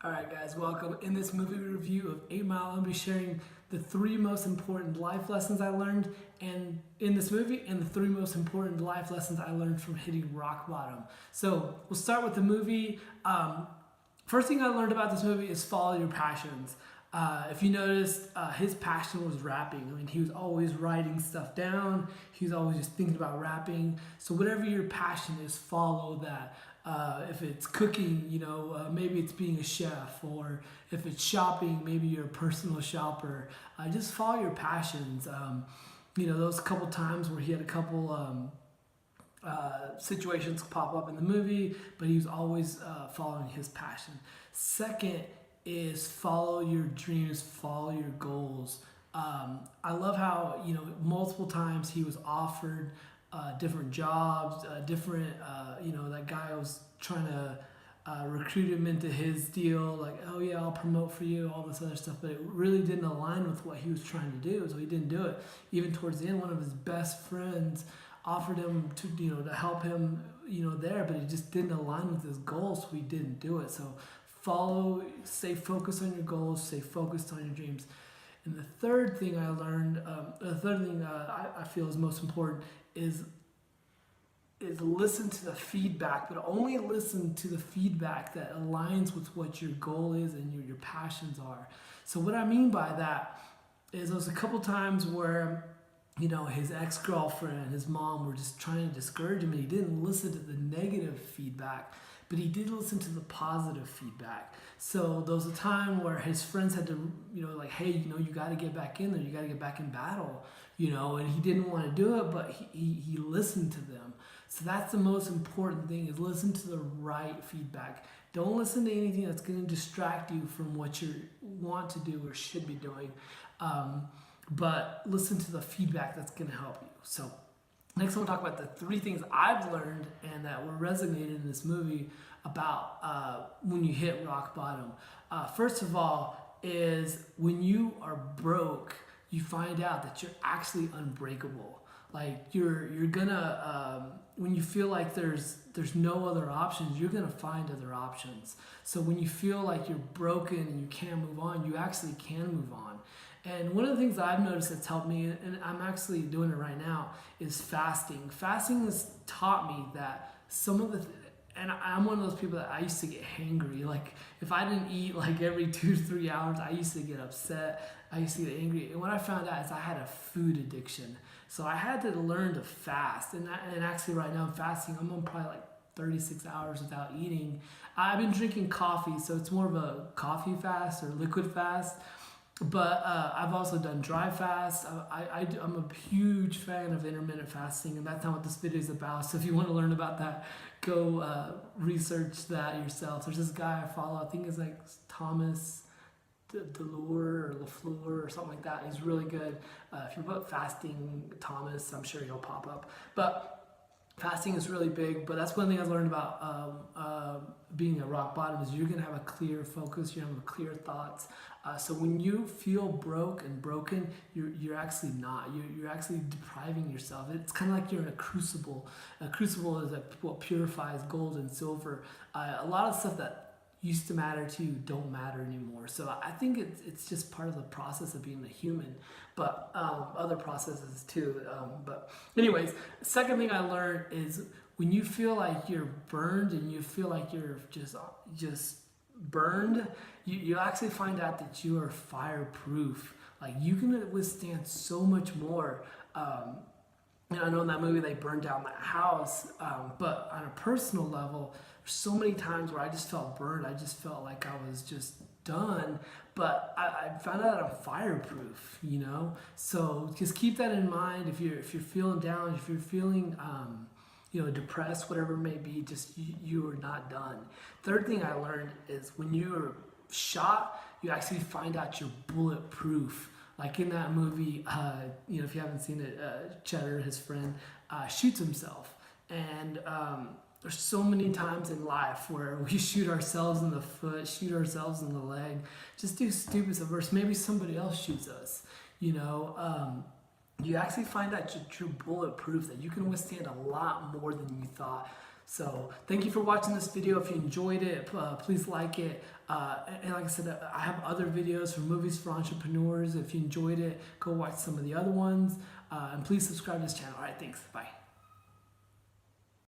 Alright guys, welcome. In this movie review of 8 Mile, I'll be sharing the 3 most important life lessons I learned and in this movie and the 3 most important life lessons I learned from hitting rock bottom. So we'll start with the movie. First thing I learned about this movie is follow your passions. If you noticed, his passion was rapping. I mean, he was always writing stuff down. He was always just thinking about rapping. So whatever your passion is, follow that. If it's cooking, maybe it's being a chef, or if it's shopping, maybe you're a personal shopper. Just follow your passions. Those couple times where he had a couple situations pop up in the movie, but he was always following his passion. Second is follow your dreams, follow your goals. I love how, multiple times he was offered different jobs, that guy was trying to recruit him into his deal, like, oh yeah, I'll promote for you, all this other stuff, but it really didn't align with what he was trying to do, so he didn't do it. Even towards the end, one of his best friends offered him to help him, there, but it just didn't align with his goals, so he didn't do it. So stay focused on your goals, stay focused on your dreams. And the third thing I learned, I feel is most important is listen to the feedback, but only listen to the feedback that aligns with what your goal is and your passions are. So what I mean by that is there's a couple times where his ex-girlfriend, his mom were just trying to discourage him, and he didn't listen to the negative feedback, but he did listen to the positive feedback. So there was a time where his friends had to, hey, you got to get back in there, you got to get back in battle, and he didn't want to do it, but he listened to them. So that's the most important thing, is listen to the right feedback. Don't listen to anything that's going to distract you from what you want to do or should be doing. But listen to the feedback that's going to help you. So next, I want to talk about the 3 things I've learned and that were resonated in this movie about when you hit rock bottom. First of all, is when you are broke, you find out that you're actually unbreakable. Like you're gonna when you feel like there's no other options, you're gonna find other options. So when you feel like you're broken and you can't move on, you actually can move on. And one of the things that I've noticed that's helped me, and I'm actually doing it right now, is fasting. Fasting has taught me that and I'm one of those people that I used to get hangry. Like if I didn't eat like every 2 to 3 hours, I used to get upset. I used to get angry. And what I found out is I had a food addiction. So I had to learn to fast. And actually right now I'm fasting. I'm on probably like 36 hours without eating. I've been drinking coffee, so it's more of a coffee fast or liquid fast. But I've also done dry fast. I'm a huge fan of intermittent fasting, and that's not what this video is about. So if you want to learn about that, go research that yourself. There's this guy I follow, I think it's like Thomas Delure or LaFleur or something like that. He's really good. If you put fasting Thomas, I'm sure he'll pop up. But fasting is really big, but that's one thing I've learned about being at rock bottom, is you're going to have a clear focus, you're going to have clear thoughts. So when you feel broke and broken, you're actually not. You're actually depriving yourself. It's kind of like you're in a crucible. A crucible is what purifies gold and silver. A lot of stuff that used to matter to you don't matter anymore. So I think it's just part of the process of being a human, but other processes too. But anyways, the second thing I learned is when you feel like you're burned and you feel like you're just burned, you actually find out that you are fireproof. Like you can withstand so much more. I know in that movie they burned down that house, but on a personal level, there's so many times where I just felt burned. I just felt like I was just done, but I found out I'm fireproof, So just keep that in mind. If you're feeling down, if you're feeling depressed, whatever it may be, just you are not done. Third thing I learned is when you're shot, you actually find out you're bulletproof. Like in that movie, if you haven't seen it, Cheddar, his friend, shoots himself. And there's so many times in life where we shoot ourselves in the foot, shoot ourselves in the leg, just do stupid stuff, or maybe somebody else shoots us, you actually find out you're bulletproof, that you can withstand a lot more than you thought. So thank you for watching this video. If you enjoyed it, please like it. And like I said, I have other videos for movies for entrepreneurs. If you enjoyed it, go watch some of the other ones. And please subscribe to this channel. All right, thanks. Bye.